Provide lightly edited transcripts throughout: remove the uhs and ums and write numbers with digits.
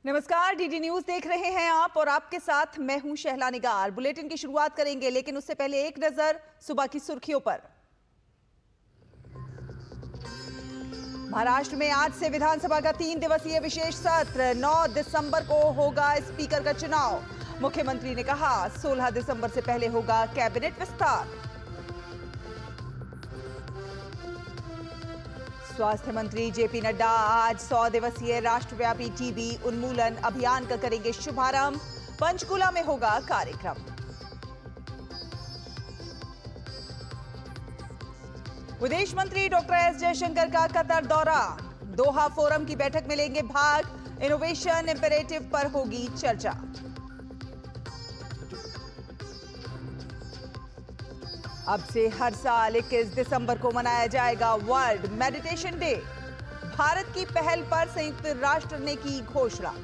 नमस्कार, DD news देख रहे हैं आप और आपके साथ मैं हूं शहला निगार। बुलेटिन की शुरुआत करेंगे, लेकिन उससे पहले एक नजर सुबह की सुर्खियों पर। महाराष्ट्र में आज से विधानसभा का 3 दिवसीय विशेष सत्र। 9 दिसंबर को होगा स्पीकर का चुनाव। मुख्यमंत्री ने कहा 16 दिसंबर से पहले होगा कैबिनेट विस्तार। स्वास्थ्य मंत्री जेपी नड्डा आज 100 दिवसीय राष्ट्रव्यापी टीबी उन्मूलन अभियान का करेंगे शुभारंभ। पंचकुला में होगा कार्यक्रम। विदेश मंत्री डॉक्टर एस जयशंकर का कतर दौरा। दोहा फोरम की बैठक में लेंगे भाग। इनोवेशन इंपेरेटिव पर होगी चर्चा। अब से हर साल 21 दिसंबर को मनाया जाएगा वर्ल्ड मेडिटेशन डे। भारत की पहल पर संयुक्त राष्ट्र ने की घोषणा।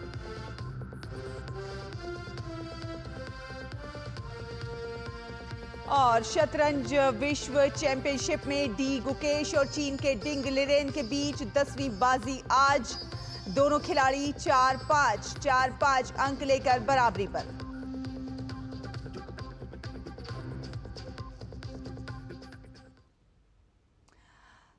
और शतरंज विश्व चैंपियनशिप में डी गुकेश और चीन के डिंग लिरेन के बीच 10वीं बाजी आज। दोनों खिलाड़ी 4-5 अंक लेकर बराबरी पर।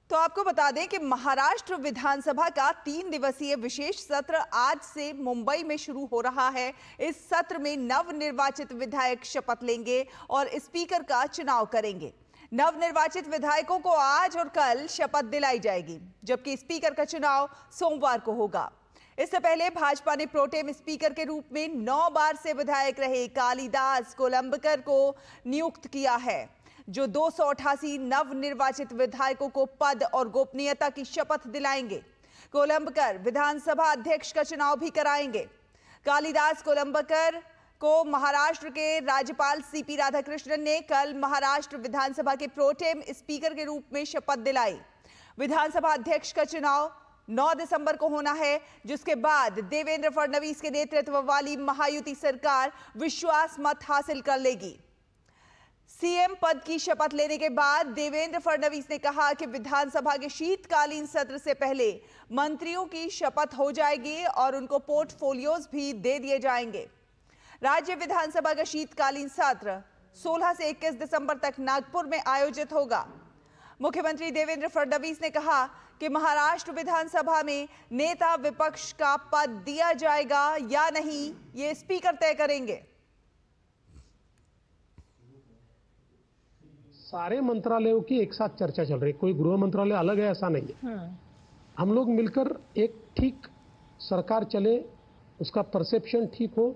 तो आपको बता दें कि महाराष्ट्र विधानसभा का 3 दिवसीय विशेष सत्र आज से मुंबई में शुरू हो रहा है। इस सत्र में नवनिर्वाचित विधायक शपथ लेंगे और स्पीकर का चुनाव करेंगे। नवनिर्वाचित विधायकों को आज और कल शपथ दिलाई जाएगी, जबकि स्पीकर का चुनाव सोमवार को होगा। इससे पहले भाजपा ने प्रोटेम स्पीकर के रूप में 9 बार से विधायक रहे कालिदास कोलंबकर को नियुक्त किया है, जो 288 नवनिर्वाचित विधायकों को पद और गोपनीयता की शपथ दिलाएंगे। कोलंबकर विधानसभा अध्यक्ष का चुनाव भी कराएंगे। कालिदास कोलंबकर को महाराष्ट्र के राज्यपाल सीपी राधाकृष्णन ने कल महाराष्ट्र विधानसभा के प्रोटेम स्पीकर के रूप में शपथ दिलाई। विधानसभा अध्यक्ष का चुनाव 9 दिसंबर को होना है, जिसके बाद देवेंद्र फडणवीस के नेतृत्व वाली महायुति सरकार विश्वास मत हासिल कर लेगी। सीएम पद की शपथ लेने के बाद देवेंद्र फडणवीस ने कहा कि विधानसभा के शीतकालीन सत्र से पहले मंत्रियों की शपथ हो जाएगी और उनको पोर्टफोलियोज भी दे दिए जाएंगे। राज्य विधानसभा का शीतकालीन सत्र 16 से 21 दिसंबर तक नागपुर में आयोजित होगा। मुख्यमंत्री देवेंद्र फडणवीस ने कहा कि महाराष्ट्र विधानसभा में नेता विपक्ष का पद दिया जाएगा या नहीं, ये स्पीकर तय करेंगे। सारे मंत्रालयों की एक साथ चर्चा चल रही है, कोई गृह मंत्रालय अलग है ऐसा नहीं है। हम लोग मिलकर एक ठीक सरकार चले, उसका परसेप्शन ठीक हो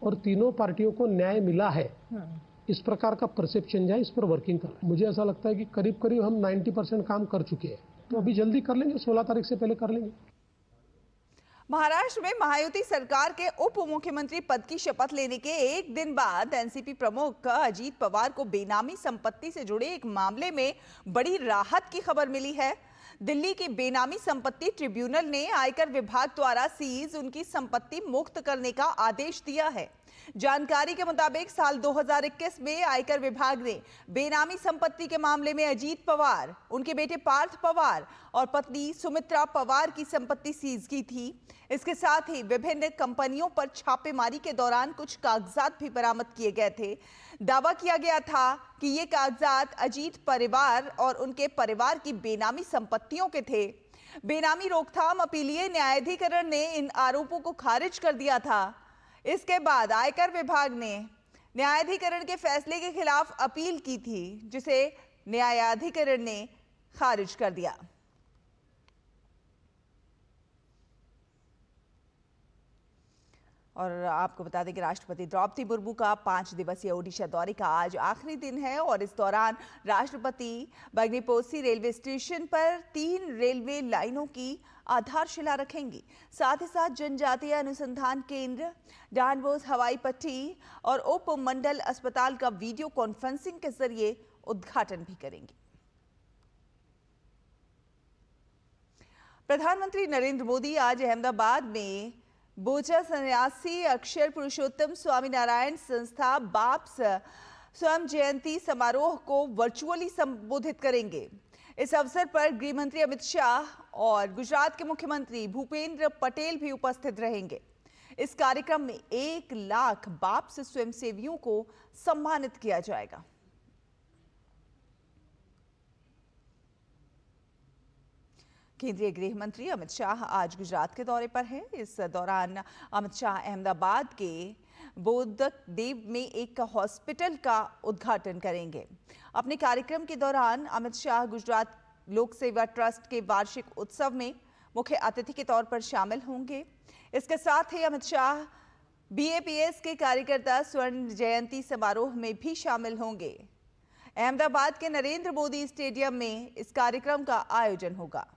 और तीनों पार्टियों को न्याय मिला है, इस प्रकार का परसेप्शन जाए, इस पर वर्किंग कर रहे हैं। मुझे ऐसा लगता है कि करीब करीब हम 90% काम कर चुके हैं, तो अभी जल्दी कर लेंगे, 16 तारीख से पहले कर लेंगे। महाराष्ट्र में महायुति सरकार के उप मुख्यमंत्री पद की शपथ लेने के एक दिन बाद एनसीपी प्रमुख अजीत पवार को बेनामी संपत्ति से जुड़े एक मामले में बड़ी राहत की खबर मिली है। दिल्ली की बेनामी संपत्ति ट्रिब्यूनल ने आयकर विभाग द्वारा सीज उनकी संपत्ति मुक्त करने का आदेश दिया है। जानकारी के मुताबिक साल 2021 में आयकर विभाग ने बेनामी संपत्ति के मामले में अजीत पवार, उनके बेटे पार्थ पवार और पत्नी सुमित्रा पवार की संपत्ति सीज की थी। इसके साथ ही विभिन्न कंपनियों पर छापेमारी के दौरान कुछ कागजात भी बरामद किए गए थे। दावा किया गया था कि ये कागजात अजीत परिवार और उनके परिवार की बेनामी संपत्तियों के थे। बेनामी रोकथाम अपीलीय न्यायाधिकरण ने इन आरोपों को खारिज कर दिया था। इसके बाद आयकर विभाग ने न्यायाधिकरण के फैसले के खिलाफ अपील की थी, जिसे न्यायाधिकरण ने खारिज कर दिया। और आपको बता दें कि राष्ट्रपति द्रौपदी मुर्मू का 5 दिवसीय ओडिशा दौरे का आज आखिरी दिन है और इस दौरान राष्ट्रपति बग्निपोसी रेलवे स्टेशन पर 3 रेलवे लाइनों की आधारशिला रखेंगी। साथ ही साथ जनजातीय अनुसंधान केंद्र, डानबोस हवाई पट्टी और उप मंडल अस्पताल का वीडियो कॉन्फ्रेंसिंग के जरिए उद्घाटन भी करेंगी। प्रधानमंत्री नरेंद्र मोदी आज अहमदाबाद में बोचा सन्यासी अक्षर पुरुषोत्तम स्वामीनारायण संस्था बाप्स स्वयं जयंती समारोह को वर्चुअली संबोधित करेंगे। इस अवसर पर गृह मंत्री अमित शाह और गुजरात के मुख्यमंत्री भूपेंद्र पटेल भी उपस्थित रहेंगे। इस कार्यक्रम में 1 लाख बाप्स स्वयंसेवियों को सम्मानित किया जाएगा। केंद्रीय गृह मंत्री अमित शाह आज गुजरात के दौरे पर हैं। इस दौरान अमित शाह अहमदाबाद के बोधकदेव में एक हॉस्पिटल का उद्घाटन करेंगे। अपने कार्यक्रम के दौरान अमित शाह गुजरात लोक सेवा ट्रस्ट के वार्षिक उत्सव में मुख्य अतिथि के तौर पर शामिल होंगे। इसके साथ ही अमित शाह बीएपीएस के कार्यकर्ता स्वर्ण जयंती समारोह में भी शामिल होंगे। अहमदाबाद के नरेंद्र मोदी स्टेडियम में इस कार्यक्रम का आयोजन होगा।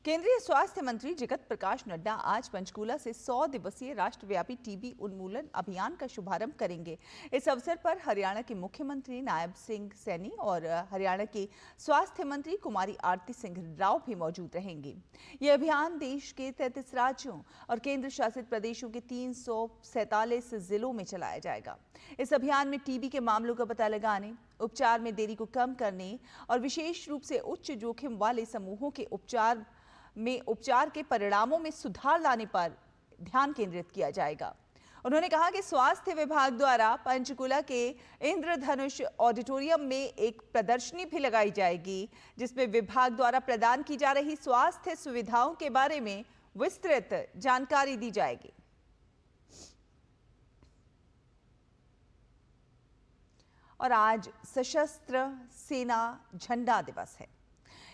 केंद्रीय स्वास्थ्य मंत्री जगत प्रकाश नड्डा आज पंचकूला से 100 दिवसीय राष्ट्रव्यापी टीबी उन्मूलन अभियान का शुभारंभ करेंगे। इस अवसर पर हरियाणा के मुख्यमंत्री नायब सिंह सैनी और हरियाणा की स्वास्थ्य मंत्री कुमारी आरती सिंह राव भी मौजूद रहेंगी। ये अभियान देश के 33 राज्यों और केंद्र शासित प्रदेशों के 347 जिलों में चलाया जाएगा। इस अभियान में टीबी के मामलों का पता लगाने, उपचार में देरी को कम करने और विशेष रूप से उच्च जोखिम वाले समूहों के उपचार के परिणामों में सुधार लाने पर ध्यान केंद्रित किया जाएगा। उन्होंने कहा कि स्वास्थ्य विभाग द्वारा पंचकुला के इंद्रधनुष ऑडिटोरियम में एक प्रदर्शनी भी लगाई जाएगी, जिसमें विभाग द्वारा प्रदान की जा रही स्वास्थ्य सुविधाओं के बारे में विस्तृत जानकारी दी जाएगी। और आज सशस्त्र सेना झंडा दिवस है।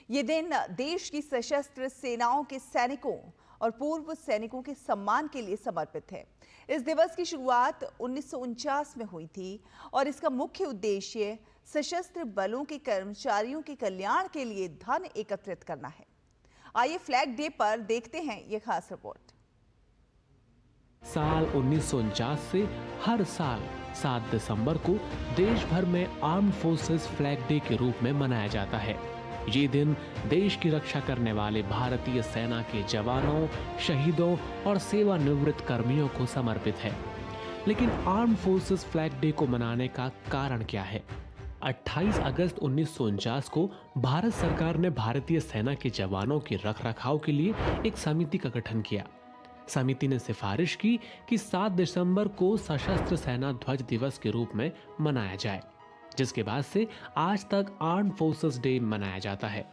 ये दिन देश की सशस्त्र सेनाओं के सैनिकों और पूर्व सैनिकों के सम्मान के लिए समर्पित है। इस दिवस की शुरुआत 1949 में हुई थी और इसका मुख्य उद्देश्य सशस्त्र बलों के कर्मचारियों के कल्याण के लिए धन एकत्रित करना है। आइए फ्लैग डे पर देखते हैं ये खास रिपोर्ट। साल 1949 से हर साल 7 दिसंबर को देश भर में आर्म्ड फोर्सेस फ्लैग डे के रूप में मनाया जाता है। ये दिन देश की रक्षा करने वाले भारतीय सेना के जवानों, शहीदों और सेवानिवृत्त कर्मियों को समर्पित है। लेकिन आर्म्ड फोर्सेस फ्लैग डे को मनाने का कारण क्या है? 28 अगस्त 1949 को भारत सरकार ने भारतीय सेना के जवानों के रखरखाव के लिए एक समिति का गठन किया। समिति ने सिफारिश की कि 7 दिसंबर को सशस्त्र सेना ध्वज दिवस के रूप में मनाया जाए, जिसके बाद से आज तक आर्म्ड फोर्सेस डे मनाया जाता है।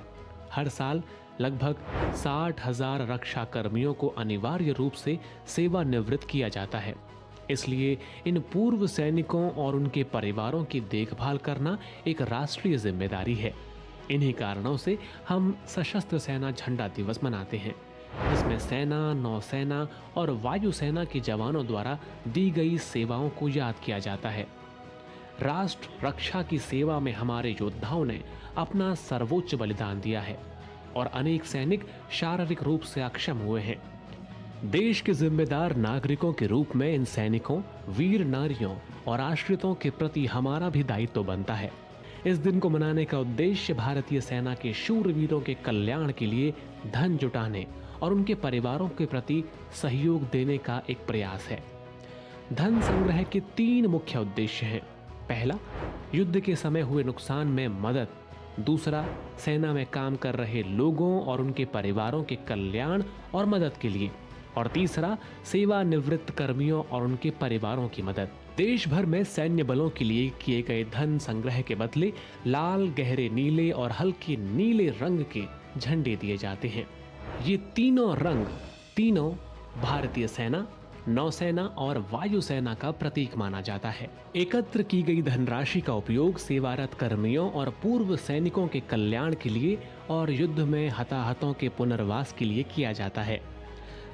हर साल लगभग 60,000 रक्षा कर्मियों को अनिवार्य रूप से सेवानिवृत्त किया जाता है। इसलिए इन पूर्व सैनिकों और उनके परिवारों की देखभाल करना एक राष्ट्रीय जिम्मेदारी है। इन्हीं कारणों से हम सशस्त्र सेना झंडा दिवस मनाते हैं, जिसमें सेना, नौसेना और वायुसेना के जवानों द्वारा दी गई सेवाओं को याद किया जाता है। राष्ट्र रक्षा की सेवा में हमारे योद्धाओं ने अपना सर्वोच्च बलिदान दिया है और अनेक सैनिक शारीरिक रूप से अक्षम हुए हैं। देश के जिम्मेदार नागरिकों के रूप में इन सैनिकों, वीर नारियों और आश्रितों के प्रति हमारा भी दायित्व बनता है। इस दिन को मनाने का उद्देश्य भारतीय सेना के शूरवीरों के कल्याण के लिए धन जुटाने और उनके परिवारों के प्रति सहयोग देने का एक प्रयास है। धन संग्रह के 3 मुख्य उद्देश्य हैं। पहला, युद्ध के समय हुए नुकसान में मदद। दूसरा, सेना में काम कर रहे लोगों और उनके परिवारों के कल्याण और मदद के लिए। और तीसरा, सेवानिवृत्त कर्मियों और उनके परिवारों की मदद। देश भर में सैन्य बलों के लिए किए गए धन संग्रह के बदले लाल, गहरे नीले और हल्के नीले रंग के झंडे दिए जाते हैं। ये तीनों रंग तीनों भारतीय सेना, नौसेना और वायुसेना का प्रतीक माना जाता है। एकत्र की गई धनराशि का उपयोग सेवारत कर्मियों और पूर्व सैनिकों के कल्याण के लिए और युद्ध में हताहतों के पुनर्वास के लिए किया जाता है।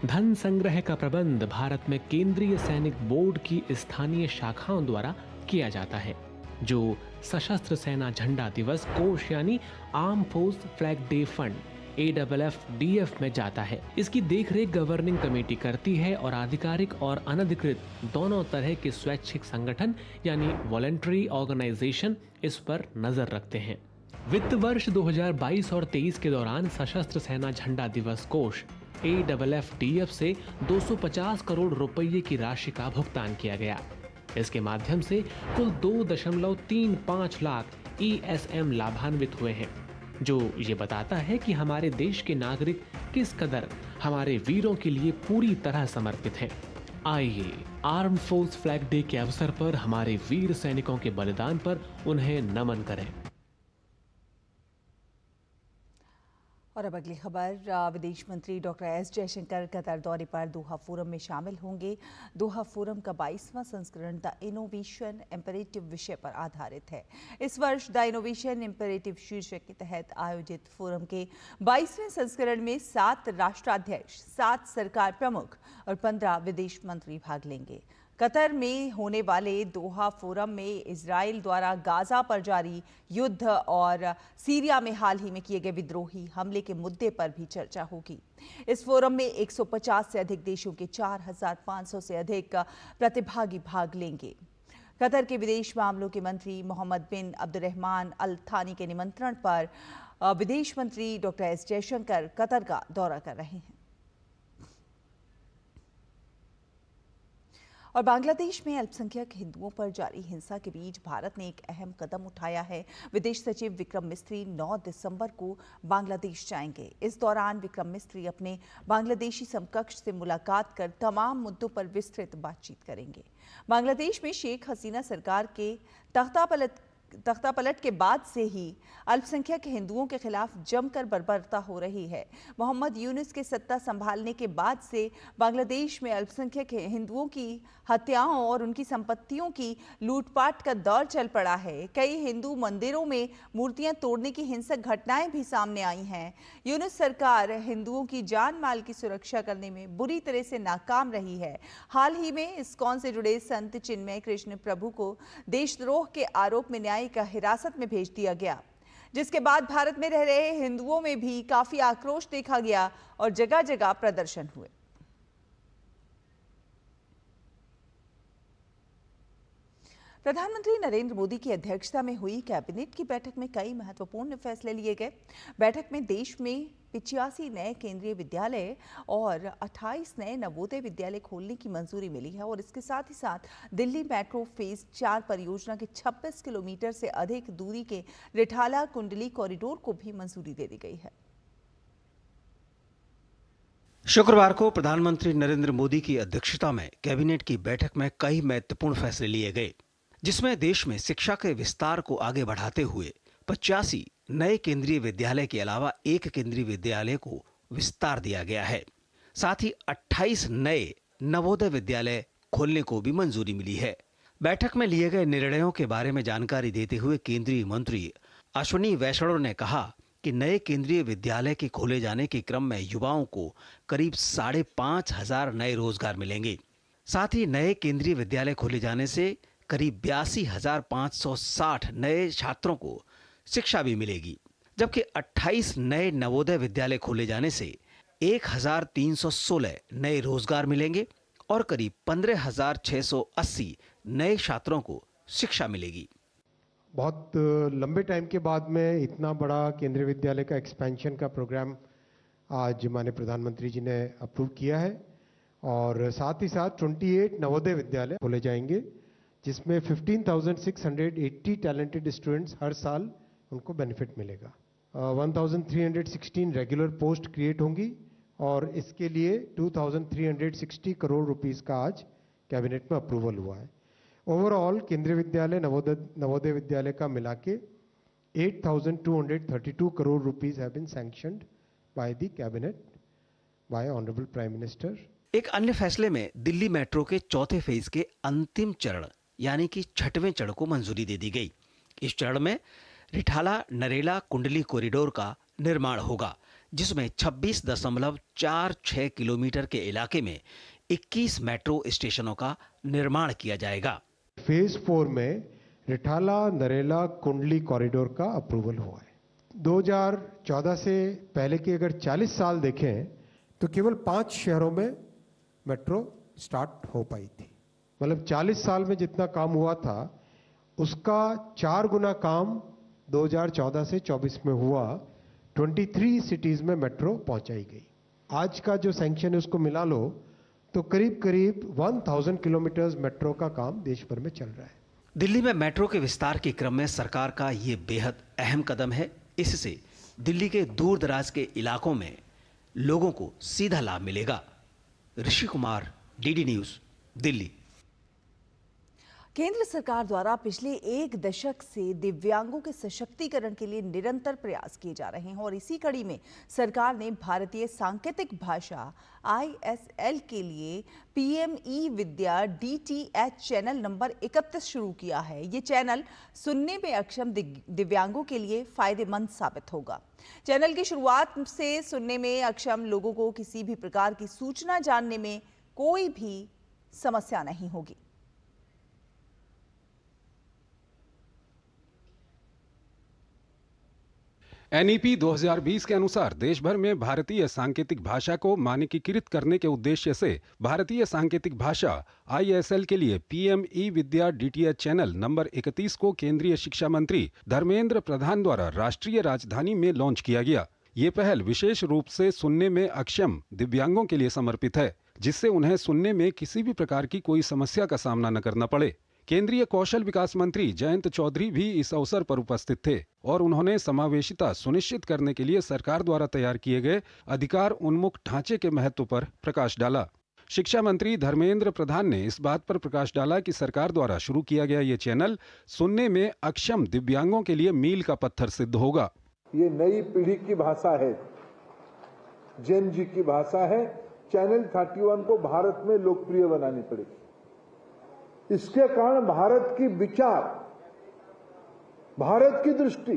धन संग्रह का प्रबंध भारत में केंद्रीय सैनिक बोर्ड की स्थानीय शाखाओं द्वारा किया जाता है, जो सशस्त्र सेना झंडा दिवस कोष यानी arm force flag day fund AFFDF में जाता है। इसकी देखरेख गवर्निंग कमेटी करती है और आधिकारिक और अनधिकृत दोनों तरह के स्वैच्छिक संगठन यानी वॉलंटरी ऑर्गेनाइजेशन इस पर नजर रखते हैं। वित्त वर्ष 2022 और 23 के दौरान सशस्त्र सेना झंडा दिवस कोष AFFTF से 250 करोड़ रुपये की राशि का भुगतान किया गया। इसके माध्यम से कुल 2.35 लाख ESM लाभान्वित हुए हैं, जो ये बताता है कि हमारे देश के नागरिक किस कदर हमारे वीरों के लिए पूरी तरह समर्पित हैं। आइए आर्म फोर्स फ्लैग डे के अवसर पर हमारे वीर सैनिकों के बलिदान पर उन्हें नमन करें। और अब अगली खबर, विदेश मंत्री डॉक्टर एस जयशंकर कतर दौरे पर दोहा फोरम में शामिल होंगे। दोहा फोरम का 22वां संस्करण द इनोवेशन इम्पेरेटिव विषय पर आधारित है। इस वर्ष द इनोवेशन इम्पेरेटिव शीर्षक के तहत आयोजित फोरम के 22वें संस्करण में 7 राष्ट्राध्यक्ष, 7 सरकार प्रमुख और 15 विदेश मंत्री भाग लेंगे। कतर में होने वाले दोहा फोरम में इजराइल द्वारा गाजा पर जारी युद्ध और सीरिया में हाल ही में किए गए विद्रोही हमले के मुद्दे पर भी चर्चा होगी। इस फोरम में 150 से अधिक देशों के 4,500 से अधिक प्रतिभागी भाग लेंगे। कतर के विदेश मामलों के मंत्री मोहम्मद बिन अब्दुर्रहमान अल थानी के निमंत्रण पर विदेश मंत्री डॉक्टर एस जयशंकर कतर का दौरा कर रहे हैं। और बांग्लादेश में अल्पसंख्यक हिंदुओं पर जारी हिंसा के बीच भारत ने एक अहम कदम उठाया है। विदेश सचिव विक्रम मिस्री 9 दिसंबर को बांग्लादेश जाएंगे। इस दौरान विक्रम मिस्री अपने बांग्लादेशी समकक्ष से मुलाकात कर तमाम मुद्दों पर विस्तृत बातचीत करेंगे। बांग्लादेश में शेख हसीना सरकार के तख्तापलट के बाद से ही अल्पसंख्यक हिंदुओं के खिलाफ जमकर बर्बरता हो रही है। मोहम्मद यूनुस के सत्ता संभालने के बाद से बांग्लादेश में अल्पसंख्यक हिंदुओं की हत्याओं और उनकी संपत्तियों की लूटपाट का दौर चल पड़ा है। कई हिंदू मंदिरों में मूर्तियां तोड़ने की हिंसक घटनाएं भी सामने आई हैं। यूनुस सरकार हिंदुओं की जान माल की सुरक्षा करने में बुरी तरह से नाकाम रही है। हाल ही में इस्कॉन से जुड़े संत चिन्मय कृष्ण प्रभु को देशद्रोह के आरोप में न्यायिक हिरासत में भेज दिया गया, जिसके बाद भारत में रह रहे हिंदुओं में भी काफी आक्रोश देखा गया और जगह जगह प्रदर्शन हुए। प्रधानमंत्री नरेंद्र मोदी की अध्यक्षता में हुई कैबिनेट की बैठक में कई महत्वपूर्ण फैसले लिए गए। बैठक में देश में 85 नए केंद्रीय विद्यालय और 28 नए नवोदय विद्यालय खोलने की मंजूरी मिली है और इसके साथ ही साथ दिल्ली मेट्रो फेज 4 परियोजना के 26 किलोमीटर से अधिक दूरी के रिठाला कुंडली कॉरिडोर को भी मंजूरी दे दी गई है। शुक्रवार को प्रधानमंत्री नरेंद्र मोदी की अध्यक्षता में कैबिनेट की बैठक में कई महत्वपूर्ण फैसले लिए गए, जिसमें देश में शिक्षा के विस्तार को आगे बढ़ाते हुए 85 नए केंद्रीय विद्यालय के अलावा एक केंद्रीय विद्यालय को विस्तार दिया गया है। साथ ही 28 नए नवोदय विद्यालय खोलने को भी मंजूरी मिली है। बैठक में लिए गए निर्णयों के बारे में जानकारी देते हुए केंद्रीय मंत्री अश्विनी वैष्णव ने कहा कि नए केंद्रीय विद्यालय के खोले जाने के क्रम में युवाओं को करीब 5,500 नए रोजगार मिलेंगे। साथ ही नए केंद्रीय विद्यालय खोले जाने से करीब 82,560 नए छात्रों को शिक्षा भी मिलेगी, जबकि 28 नए नवोदय विद्यालय खोले जाने से 1,316 नए रोजगार मिलेंगे और करीब 15,680 नए छात्रों को शिक्षा मिलेगी। बहुत लंबे टाइम के बाद में इतना बड़ा केंद्रीय विद्यालय का एक्सपेंशन का प्रोग्राम आज माननीय प्रधानमंत्री जी ने अप्रूव किया है और साथ ही साथ 28 नवोदय विद्यालय खोले जाएंगे, जिसमें 15,680 टैलेंटेड स्टूडेंट्स हर साल उनको बेनिफिट मिलेगा। 1,316 रेगुलर पोस्ट क्रिएट होंगी और इसके लिए 2,360 करोड़ रुपीस का आज कैबिनेट में अप्रूवल हुआ है। ओवरऑल केंद्रीय विद्यालय नवोदय विद्यालय का मिला के 8,232 crore rupees have been sanctioned by the cabinet by honourable prime minister. एक अन्य फैसले में दिल्ली मेट्रो के चौथे फेज के अंतिम चरण यानी कि 6वें चरण को मंजूरी दे दी गई। इस चरण में रिठाला नरेला कुंडली कॉरिडोर का निर्माण होगा, जिसमें 26.46 किलोमीटर के इलाके में 21 मेट्रो स्टेशनों का निर्माण किया जाएगा। फेज 4 में रिठाला नरेला कुंडली कॉरिडोर का अप्रूवल हुआ है। 2014 से पहले के अगर 40 साल देखें तो केवल 5 शहरों में मेट्रो स्टार्ट हो पाई थी। मतलब 40 साल में जितना काम हुआ था उसका 4 गुना काम 2014 से 24 में हुआ। 23 सिटीज में मेट्रो पहुंचाई गई। आज का जो सैंक्शन है उसको मिला लो तो करीब करीब 1000 किलोमीटर मेट्रो का काम देश भर में चल रहा है। दिल्ली में मेट्रो के विस्तार के क्रम में सरकार का ये बेहद अहम कदम है। इससे दिल्ली के दूर दराज के इलाकों में लोगों को सीधा लाभ मिलेगा। Rishi Kumar, DD news, Delhi. केंद्र सरकार द्वारा पिछले एक दशक से दिव्यांगों के सशक्तिकरण के लिए निरंतर प्रयास किए जा रहे हैं और इसी कड़ी में सरकार ने भारतीय सांकेतिक भाषा ISL के लिए PM ई-विद्या DTH चैनल नंबर 31 शुरू किया है। ये चैनल सुनने में अक्षम दिव्यांगों के लिए फायदेमंद साबित होगा। चैनल की शुरुआत से सुनने में अक्षम लोगों को किसी भी प्रकार की सूचना जानने में कोई भी समस्या नहीं होगी। NEP 2020 के अनुसार देश भर में भारतीय सांकेतिक भाषा को मानकीकृत करने के उद्देश्य से भारतीय सांकेतिक भाषा ISL के लिए PM ई-विद्या DTH चैनल नंबर 31 को केंद्रीय शिक्षा मंत्री धर्मेंद्र प्रधान द्वारा राष्ट्रीय राजधानी में लॉन्च किया गया। ये पहल विशेष रूप से सुनने में अक्षम दिव्यांगों के लिए समर्पित है, जिससे उन्हें सुनने में किसी भी प्रकार की कोई समस्या का सामना न करना पड़े। केंद्रीय कौशल विकास मंत्री जयंत चौधरी भी इस अवसर पर उपस्थित थे और उन्होंने समावेशिता सुनिश्चित करने के लिए सरकार द्वारा तैयार किए गए अधिकार उन्मुख ढांचे के महत्व पर प्रकाश डाला। शिक्षा मंत्री धर्मेंद्र प्रधान ने इस बात पर प्रकाश डाला कि सरकार द्वारा शुरू किया गया ये चैनल सुनने में अक्षम दिव्यांगों के लिए मील का पत्थर सिद्ध होगा। ये नई पीढ़ी की भाषा है, जेन जी की भाषा है। चैनल 31 को भारत में लोकप्रिय बनानी पड़ेगी। इसके कारण भारत की विचार, भारत की दृष्टि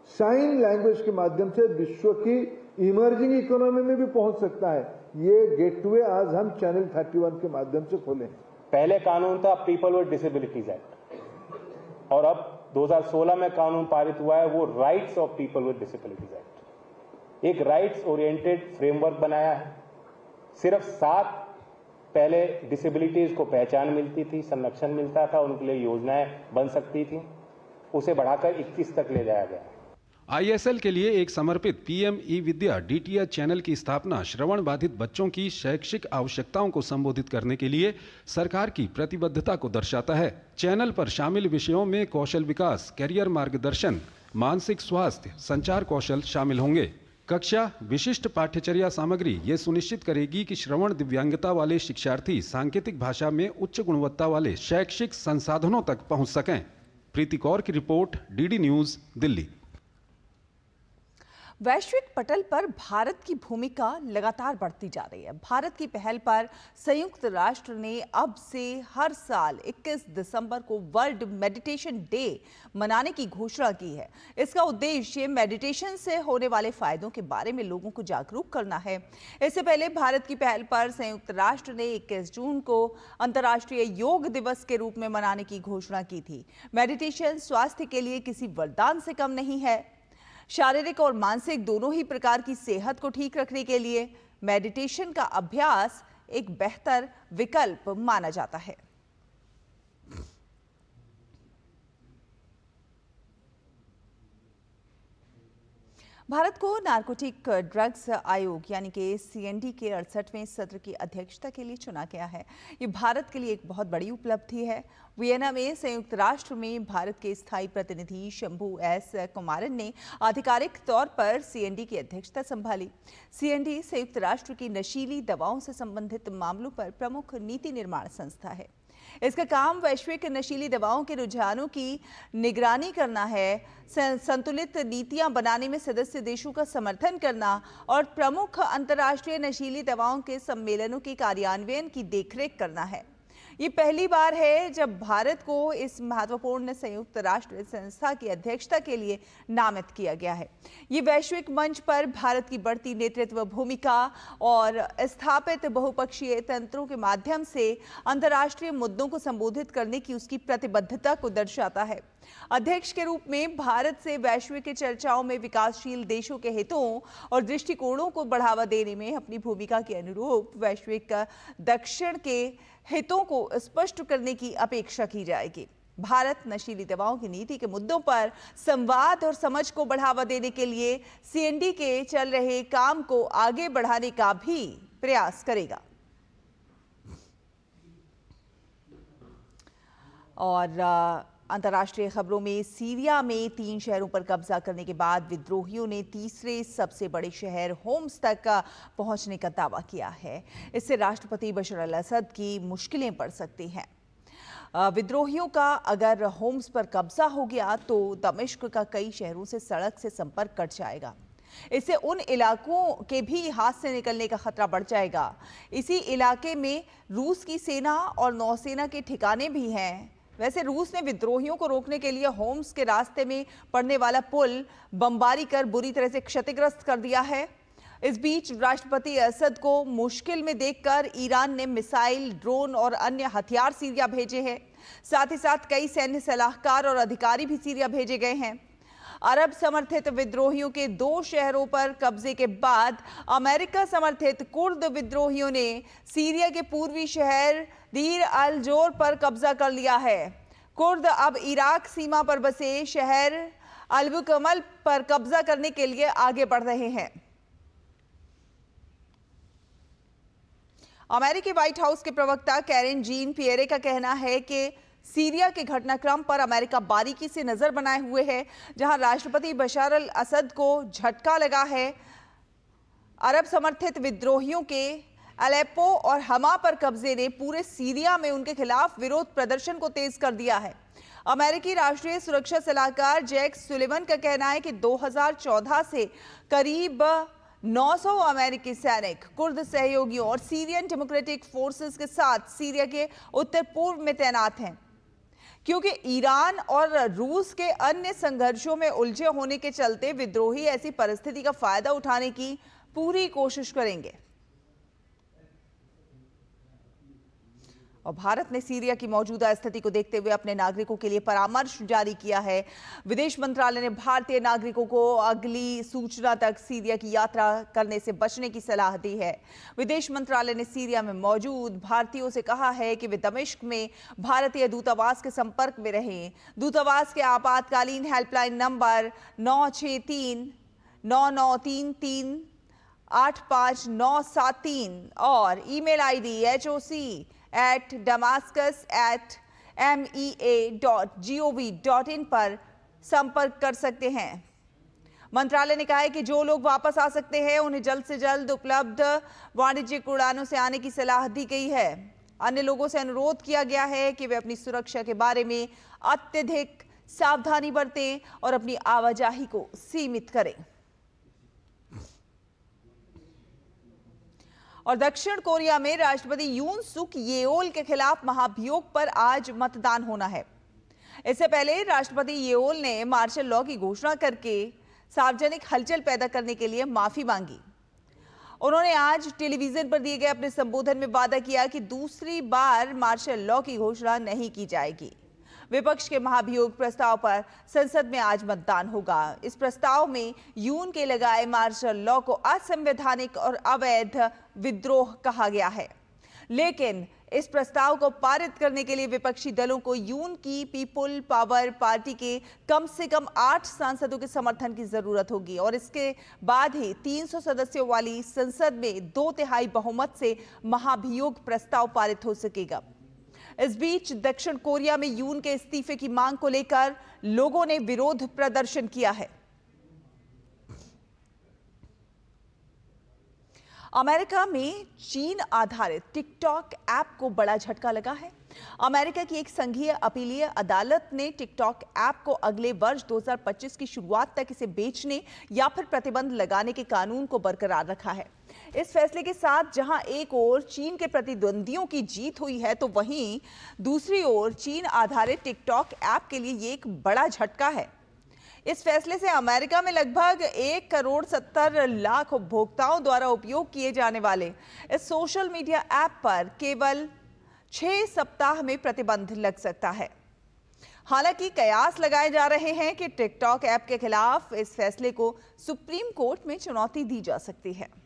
साइन लैंग्वेज के माध्यम से विश्व की इमर्जिंग इकोनॉमी में भी पहुंच सकता है। ये गेटवे आज हम चैनल 31 के माध्यम से खोले हैं। पहले कानून था पीपल विद डिसेबिलिटीज एक्ट और अब 2016 में कानून पारित हुआ है वो rights of people with disabilities act. एक राइट्स ओरिएंटेड फ्रेमवर्क बनाया है। सिर्फ 7 पहले डिसेबिलिटीज को पहचान मिलती थी, संरक्षण मिलता था, उनके लिए योजनाएं बन सकती थी, उसे बढ़ाकर 21 तक ले जाया गया। ISL के लिए एक समर्पित PM ई-विद्या DTH चैनल की स्थापना श्रवण बाधित बच्चों की शैक्षिक आवश्यकताओं को संबोधित करने के लिए सरकार की प्रतिबद्धता को दर्शाता है। चैनल पर शामिल विषयों में कौशल विकास, कैरियर मार्गदर्शन, मानसिक स्वास्थ्य, संचार कौशल शामिल होंगे। कक्षा विशिष्ट पाठ्यचर्या सामग्री ये सुनिश्चित करेगी कि श्रवण दिव्यांगता वाले शिक्षार्थी सांकेतिक भाषा में उच्च गुणवत्ता वाले शैक्षिक संसाधनों तक पहुंच सकें। प्रीति कौर की रिपोर्ट, DD न्यूज, दिल्ली। वैश्विक पटल पर भारत की भूमिका लगातार बढ़ती जा रही है। भारत की पहल पर संयुक्त राष्ट्र ने अब से हर साल 21 दिसंबर को वर्ल्ड मेडिटेशन डे मनाने की घोषणा की है। इसका उद्देश्य मेडिटेशन से होने वाले फायदों के बारे में लोगों को जागरूक करना है। इससे पहले भारत की पहल पर संयुक्त राष्ट्र ने 21 जून को अंतर्राष्ट्रीय योग दिवस के रूप में मनाने की घोषणा की थी। मेडिटेशन स्वास्थ्य के लिए किसी वरदान से कम नहीं है। शारीरिक और मानसिक दोनों ही प्रकार की सेहत को ठीक रखने के लिए मेडिटेशन का अभ्यास एक बेहतर विकल्प माना जाता है। भारत को नारकोटिक ड्रग्स आयोग यानी कि CND के 68वें सत्र की अध्यक्षता के लिए चुना गया है। ये भारत के लिए एक बहुत बड़ी उपलब्धि है। वियना में संयुक्त राष्ट्र में भारत के स्थायी प्रतिनिधि शंभू S कुमारन ने आधिकारिक तौर पर CND की अध्यक्षता संभाली। CND संयुक्त राष्ट्र की नशीली दवाओं से संबंधित मामलों पर प्रमुख नीति निर्माण संस्था है। इसका काम वैश्विक नशीली दवाओं के रुझानों की निगरानी करना है, संतुलित नीतियां बनाने में सदस्य देशों का समर्थन करना और प्रमुख अंतर्राष्ट्रीय नशीली दवाओं के सम्मेलनों के कार्यान्वयन की देखरेख करना है। ये पहली बार है जब भारत को इस महत्वपूर्ण संयुक्त राष्ट्र संस्था की अध्यक्षता के लिए नामित किया गया है। ये वैश्विक मंच पर भारत की बढ़ती नेतृत्व भूमिका और स्थापित बहुपक्षीय तंत्रों के माध्यम से अंतर्राष्ट्रीय मुद्दों को संबोधित करने की उसकी प्रतिबद्धता को दर्शाता है। अध्यक्ष के रूप में भारत से वैश्विक चर्चाओं में विकासशील देशों के हितों और दृष्टिकोणों को बढ़ावा देने में अपनी भूमिका के अनुरूप वैश्विक दक्षिण के हितों को स्पष्ट करने की अपेक्षा की जाएगी। भारत नशीली दवाओं की नीति के मुद्दों पर संवाद और समझ को बढ़ावा देने के लिए सीएनडी के चल रहे काम को आगे बढ़ाने का भी प्रयास करेगा। और अंतर्राष्ट्रीय खबरों में सीरिया में 3 शहरों पर कब्जा करने के बाद विद्रोहियों ने तीसरे सबसे बड़े शहर होम्स तक पहुंचने का दावा किया है। इससे राष्ट्रपति बशर अल असद की मुश्किलें बढ़ सकती हैं। विद्रोहियों का अगर होम्स पर कब्जा हो गया तो दमिश्क का कई शहरों से सड़क से संपर्क कट जाएगा। इससे उन इलाकों के भी हाथ से निकलने का खतरा बढ़ जाएगा। इसी इलाके में रूस की सेना और नौसेना के ठिकाने भी हैं। वैसे रूस ने विद्रोहियों को रोकने के लिए होम्स के रास्ते में पड़ने वाला पुल बमबारी कर बुरी तरह से क्षतिग्रस्त कर दिया है। इस बीच राष्ट्रपति असद को मुश्किल में देखकर ईरान ने मिसाइल, ड्रोन और अन्य हथियार सीरिया भेजे हैं। साथ ही साथ कई सैन्य सलाहकार और अधिकारी भी सीरिया भेजे गए हैं। अरब समर्थित विद्रोहियों के 2 शहरों पर कब्जे के बाद अमेरिका समर्थित कुर्द विद्रोहियों ने सीरिया के पूर्वी शहर दीर अल जोर पर कब्जा कर लिया है। कुर्द अब इराक सीमा पर बसे शहर अलबुकमल पर कब्जा करने के लिए आगे बढ़ रहे हैं। अमेरिकी व्हाइट हाउस के प्रवक्ता कैरेन जीन पियरे का कहना है कि सीरिया के घटनाक्रम पर अमेरिका बारीकी से नजर बनाए हुए है। जहां राष्ट्रपति बशर अल असद को झटका लगा है, अरब समर्थित विद्रोहियों के अलेप्पो और हमा पर कब्जे ने पूरे सीरिया में उनके खिलाफ विरोध प्रदर्शन को तेज कर दिया है। अमेरिकी राष्ट्रीय सुरक्षा सलाहकार जैक सुलिवन का कहना है कि 2014 से करीब 900 अमेरिकी सैनिक कुर्द सहयोगियों और सीरियन डेमोक्रेटिक फोर्सेस के साथ सीरिया के उत्तर पूर्व में तैनात हैं। क्योंकि ईरान और रूस के अन्य संघर्षों में उलझे होने के चलते विद्रोही ऐसी परिस्थिति का फायदा उठाने की पूरी कोशिश करेंगे। और भारत ने सीरिया की मौजूदा स्थिति को देखते हुए अपने नागरिकों के लिए परामर्श जारी किया है। विदेश मंत्रालय ने भारतीय नागरिकों को अगली सूचना तक सीरिया की यात्रा करने से बचने की सलाह दी है। विदेश मंत्रालय ने सीरिया में मौजूद भारतीयों से कहा है कि वे दमिश्क में भारतीय दूतावास के संपर्क में रहें। दूतावास के आपातकालीन हेल्पलाइन नंबर 963-993-385-973 और ईमेल आईडी hoc@damascus@mea.gov.in पर संपर्क कर सकते हैं। मंत्रालय ने कहा है कि जो लोग वापस आ सकते हैं उन्हें जल्द से जल्द उपलब्ध वाणिज्यिक उड़ानों से आने की सलाह दी गई है। अन्य लोगों से अनुरोध किया गया है कि वे अपनी सुरक्षा के बारे में अत्यधिक सावधानी बरतें और अपनी आवाजाही को सीमित करें। और दक्षिण कोरिया में राष्ट्रपति यून सुक येओल के खिलाफ महाभियोग पर आज मतदान होना है। इससे पहले राष्ट्रपति येओल ने मार्शल लॉ की घोषणा करके सार्वजनिक हलचल पैदा करने के लिए माफी मांगी। उन्होंने आज टेलीविजन पर दिए गए अपने संबोधन में वादा किया कि दूसरी बार मार्शल लॉ की घोषणा नहीं की जाएगी। विपक्ष के महाभियोग प्रस्ताव पर संसद में आज मतदान होगा। इस प्रस्ताव में यून के लगाए मार्शल लॉ को असंवैधानिक और अवैध विद्रोह कहा गया है। लेकिन इस प्रस्ताव को पारित करने के लिए विपक्षी दलों को यून की पीपुल पावर पार्टी के कम से कम 8 सांसदों के समर्थन की जरूरत होगी और इसके बाद ही 300 सदस्यों वाली संसद में 2/3 बहुमत से महाभियोग प्रस्ताव पारित हो सकेगा। इस बीच दक्षिण कोरिया में यून के इस्तीफे की मांग को लेकर लोगों ने विरोध प्रदर्शन किया है। अमेरिका में चीन आधारित टिकटॉक ऐप को बड़ा झटका लगा है। अमेरिका की एक संघीय अपीलीय अदालत ने टिकटॉक ऐप को अगले वर्ष 2025 की शुरुआत तक इसे बेचने या फिर प्रतिबंध लगाने के कानून को बरकरार रखा है। इस फैसले के साथ जहां एक ओर चीन के प्रतिद्वंदियों की जीत हुई है तो वहीं दूसरी ओर चीन आधारित टिकटॉक ऐप के लिए ये एक बड़ा झटका है। इस फैसले से अमेरिका में लगभग 1,70,00,000 उपभोक्ताओं द्वारा उपयोग किए जाने वाले इस सोशल मीडिया ऐप पर केवल 6 सप्ताह में प्रतिबंध लग सकता है। हालांकि कयास लगाए जा रहे हैं कि टिकटॉक ऐप के खिलाफ इस फैसले को सुप्रीम कोर्ट में चुनौती दी जा सकती है।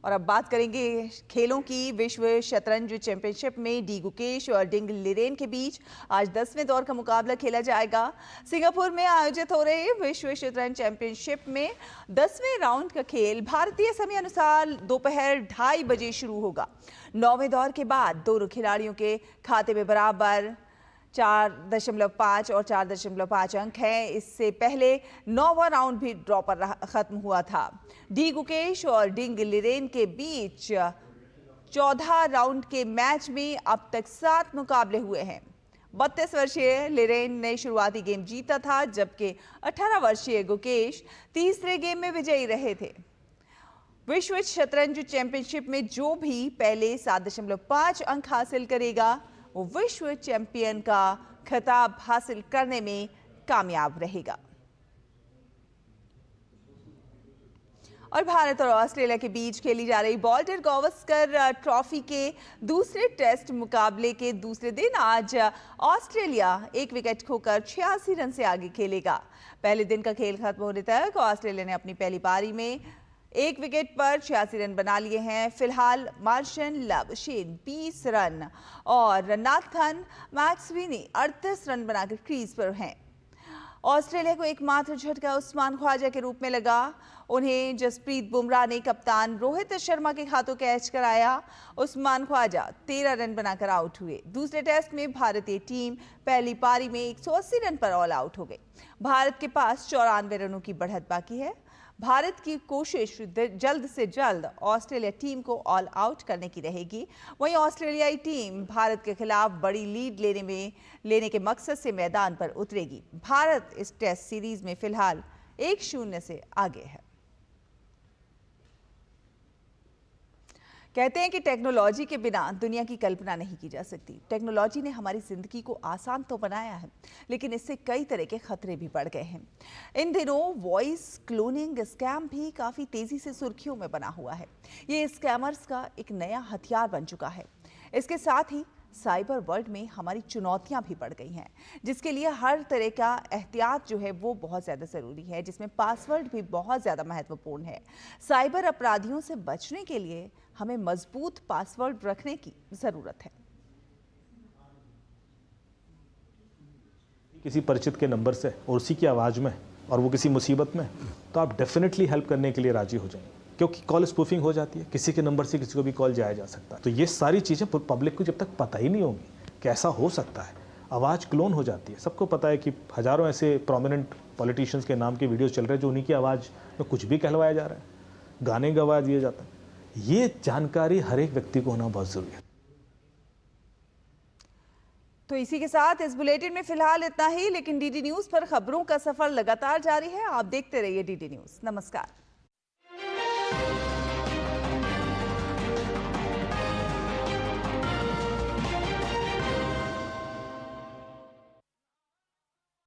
और अब बात करेंगे खेलों की। विश्व शतरंज चैंपियनशिप में डी गुकेश और डिंग लिरेन के बीच आज 10वें दौर का मुकाबला खेला जाएगा। सिंगापुर में आयोजित हो रहे विश्व शतरंज चैंपियनशिप में 10वें राउंड का खेल भारतीय समय अनुसार दोपहर 2:30 बजे शुरू होगा। 9वें दौर के बाद दोनों खिलाड़ियों के खाते में बराबर 4.5 और 4.5 अंक हैं। इससे पहले 9वां राउंड भी ड्रॉ पर खत्म हुआ था। डी गुकेश और डिंग लिरेन के बीच 14 राउंड के मैच में अब तक 7 मुकाबले हुए हैं। 32 वर्षीय लिरेन ने शुरुआती गेम जीता था, जबकि 18 वर्षीय गुकेश तीसरे गेम में विजयी रहे थे। विश्व शतरंज चैंपियनशिप में जो भी पहले 7.5 अंक हासिल करेगा वो विश्व चैंपियन का खिताब हासिल करने में कामयाब रहेगा। और भारत और ऑस्ट्रेलिया के बीच खेली जा रही वॉल्टर गावस्कर ट्रॉफी के दूसरे टेस्ट मुकाबले के दूसरे दिन आज ऑस्ट्रेलिया 1 विकेट खोकर 86 रन से आगे खेलेगा। पहले दिन का खेल खत्म होने तक ऑस्ट्रेलिया ने अपनी पहली पारी में 1 विकेट पर 86 रन बना लिए हैं। फिलहाल मार्शन लवशेन 20 रन और नाथन मैक्सवेनी 38 रन बनाकर क्रीज पर हैं। ऑस्ट्रेलिया को एकमात्र झटका उस्मान ख्वाजा के रूप में लगा। उन्हें जसप्रीत बुमराह ने कप्तान रोहित शर्मा के हाथों कैच कराया। उस्मान ख्वाजा 13 रन बनाकर आउट हुए। दूसरे टेस्ट में भारतीय टीम पहली पारी में 180 रन पर ऑल आउट हो गई। भारत के पास 94 रनों की बढ़त बाकी है। भारत की कोशिश जल्द से जल्द ऑस्ट्रेलिया टीम को ऑल आउट करने की रहेगी। वहीं ऑस्ट्रेलियाई टीम भारत के खिलाफ बड़ी लीड लेने के मकसद से मैदान पर उतरेगी। भारत इस टेस्ट सीरीज में फिलहाल 1-0 से आगे है। कहते हैं कि टेक्नोलॉजी के बिना दुनिया की कल्पना नहीं की जा सकती। टेक्नोलॉजी ने हमारी जिंदगी को आसान तो बनाया है, लेकिन इससे कई तरह के खतरे भी बढ़ गए हैं। इन दिनों वॉइस क्लोनिंग स्कैम भी काफी तेजी से सुर्खियों में बना हुआ है। ये स्कैमर्स का एक नया हथियार बन चुका है। इसके साथ ही साइबर वर्ल्ड में हमारी चुनौतियां भी बढ़ गई हैं, जिसके लिए हर तरह का एहतियात जो है वो बहुत ज़्यादा ज़रूरी है, जिसमें पासवर्ड भी बहुत ज़्यादा महत्वपूर्ण है। साइबर अपराधियों से बचने के लिए हमें मजबूत पासवर्ड रखने की ज़रूरत है। किसी परिचित के नंबर से और उसी की आवाज़ में और वो किसी मुसीबत में, तो आप डेफिनेटली हेल्प करने के लिए राजी हो जाएंगे, क्योंकि कॉल स्पूफिंग हो जाती है। किसी के नंबर से किसी को भी कॉल जाया जा सकता है। तो ये सारी चीज़ें पब्लिक को जब तक पता ही नहीं होंगी कि ऐसा हो सकता है, आवाज़ क्लोन हो जाती है। सबको पता है कि हज़ारों ऐसे प्रोमिनेंट पॉलिटिशियंस के नाम के वीडियोस चल रहे हैं जो उन्हीं की आवाज़ में कुछ भी कहलवाया जा रहा है, गाने गवा दिए जाते हैं। ये जानकारी हर एक व्यक्ति को होना बहुत ज़रूरी है। तो इसी के साथ इस बुलेटिन में फिलहाल इतना ही, लेकिन डीडी न्यूज़ पर खबरों का सफर लगातार जारी है। आप देखते रहिए डीडी न्यूज़। नमस्कार।